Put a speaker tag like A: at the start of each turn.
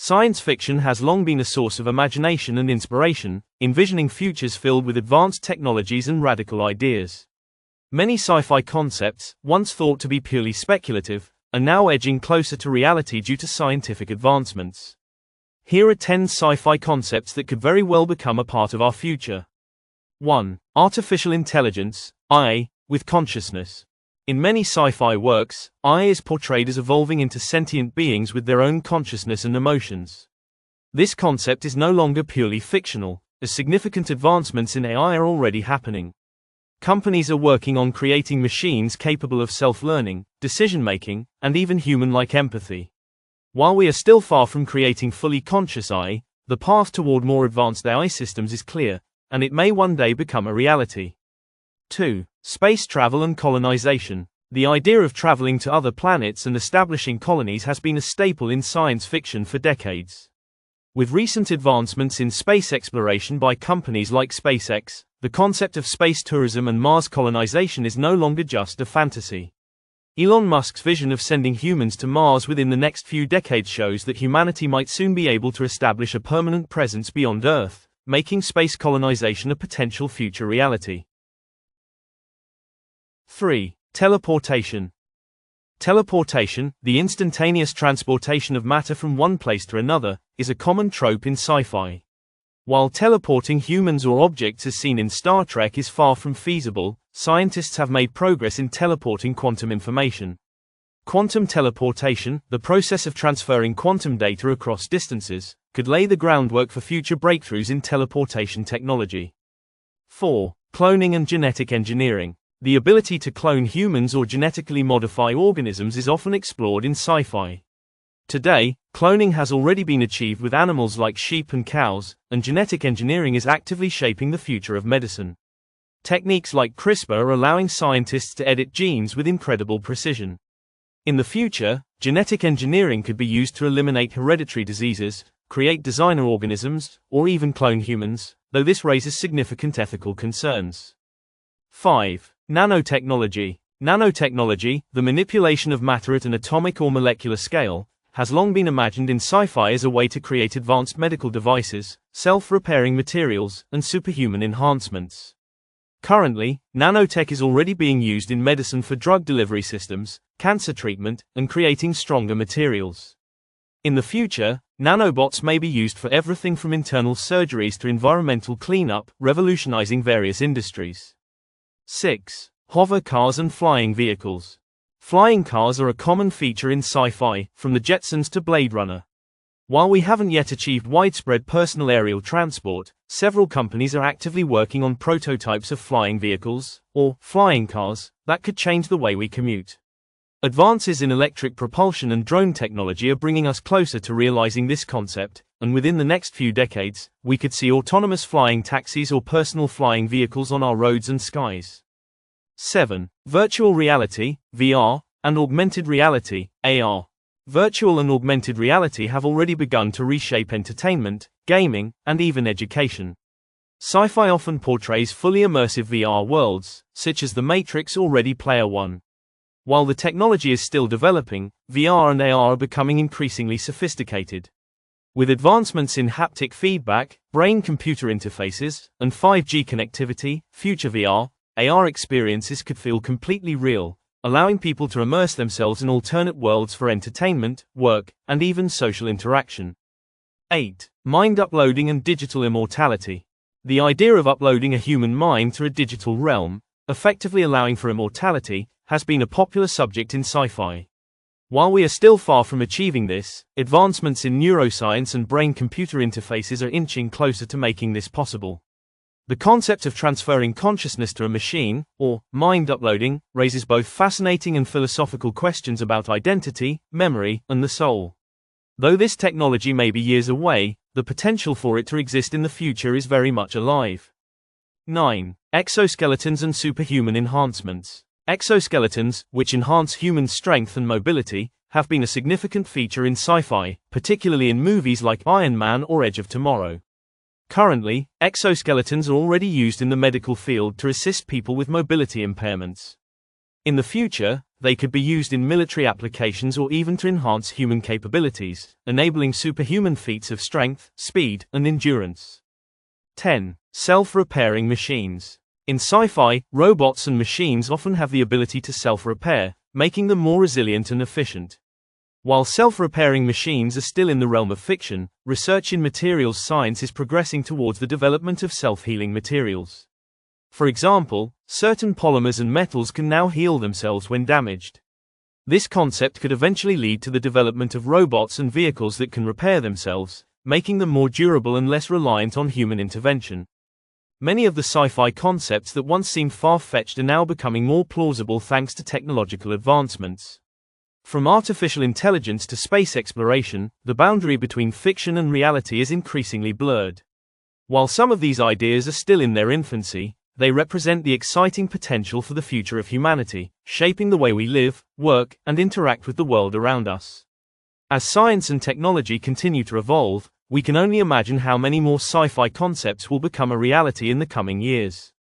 A: Science fiction has long been a source of imagination and inspiration, envisioning futures filled with advanced technologies and radical ideas. Many sci-fi concepts, once thought to be purely speculative, are now edging closer to reality due to scientific advancements. Here are 10 sci-fi concepts that could very well become a part of our future. 1. Artificial intelligence, AI, with consciousness. In many sci-fi works, AI is portrayed as evolving into sentient beings with their own consciousness and emotions. This concept is no longer purely fictional, as significant advancements in AI are already happening. Companies are working on creating machines capable of self-learning, decision-making, and even human-like empathy. While we are still far from creating fully conscious AI, the path toward more advanced AI systems is clear, and it may one day become a reality. 2. Space travel and colonization. The idea of traveling to other planets and establishing colonies has been a staple in science fiction for decades. With recent advancements in space exploration by companies like SpaceX, the concept of space tourism and Mars colonization is no longer just a fantasy. Elon Musk's vision of sending humans to Mars within the next few decades shows that humanity might soon be able to establish a permanent presence beyond Earth, making space colonization a potential future reality. 3. Teleportation. Teleportation, the instantaneous transportation of matter from one place to another, is a common trope in sci-fi. While teleporting humans or objects as seen in Star Trek is far from feasible, scientists have made progress in teleporting quantum information. Quantum teleportation, the process of transferring quantum data across distances, could lay the groundwork for future breakthroughs in teleportation technology. 4. Cloning and genetic engineering. The ability to clone humans or genetically modify organisms is often explored in sci-fi. Today, cloning has already been achieved with animals like sheep and cows, and genetic engineering is actively shaping the future of medicine. Techniques like CRISPR are allowing scientists to edit genes with incredible precision. In the future, genetic engineering could be used to eliminate hereditary diseases, create designer organisms, or even clone humans, though this raises significant ethical concerns. 5. Nanotechnology. Nanotechnology, the manipulation of matter at an atomic or molecular scale, has long been imagined in sci-fi as a way to create advanced medical devices, self-repairing materials, and superhuman enhancements. Currently, nanotech is already being used in medicine for drug delivery systems, cancer treatment, and creating stronger materials. In the future, nanobots may be used for everything from internal surgeries to environmental cleanup, revolutionizing various industries. 6. Hover cars and flying vehicles. Flying cars are a common feature in sci-fi, from the Jetsons to Blade Runner. While we haven't yet achieved widespread personal aerial transport, several companies are actively working on prototypes of flying vehicles, or flying cars, that could change the way we commute. Advances in electric propulsion and drone technology are bringing us closer to realizing this concept, and within the next few decades, we could see autonomous flying taxis or personal flying vehicles on our roads and skies. 7. Virtual reality, VR, and augmented reality, AR. Virtual and augmented reality have already begun to reshape entertainment, gaming, and even education. Sci-fi often portrays fully immersive VR worlds, such as The Matrix or Ready Player One. While the technology is still developing, VR and AR are becoming increasingly sophisticated. With advancements in haptic feedback, brain-computer interfaces, and 5G connectivity, future VR, AR experiences could feel completely real, allowing people to immerse themselves in alternate worlds for entertainment, work, and even social interaction. 8. Mind uploading and digital immortality. The idea of uploading a human mind to a digital realm, effectively allowing for immortality, has been a popular subject in sci-fi. While we are still far from achieving this, advancements in neuroscience and brain-computer interfaces are inching closer to making this possible. The concept of transferring consciousness to a machine, or mind uploading, raises both fascinating and philosophical questions about identity, memory, and the soul. Though this technology may be years away, the potential for it to exist in the future is very much alive. 9. Exoskeletons and superhuman enhancements. Exoskeletons, which enhance human strength and mobility, have been a significant feature in sci-fi, particularly in movies like Iron Man or Edge of Tomorrow. Currently, exoskeletons are already used in the medical field to assist people with mobility impairments. In the future, they could be used in military applications or even to enhance human capabilities, enabling superhuman feats of strength, speed, and endurance. 10. Self-repairing machines. In sci-fi, robots and machines often have the ability to self-repair, making them more resilient and efficient. While self-repairing machines are still in the realm of fiction, research in materials science is progressing towards the development of self-healing materials. For example, certain polymers and metals can now heal themselves when damaged. This concept could eventually lead to the development of robots and vehicles that can repair themselves, making them more durable and less reliant on human intervention. Many of the sci-fi concepts that once seemed far-fetched are now becoming more plausible thanks to technological advancements. From artificial intelligence to space exploration, the boundary between fiction and reality is increasingly blurred. While some of these ideas are still in their infancy, they represent the exciting potential for the future of humanity, shaping the way we live, work, and interact with the world around us. As science and technology continue to evolve, we can only imagine how many more sci-fi concepts will become a reality in the coming years.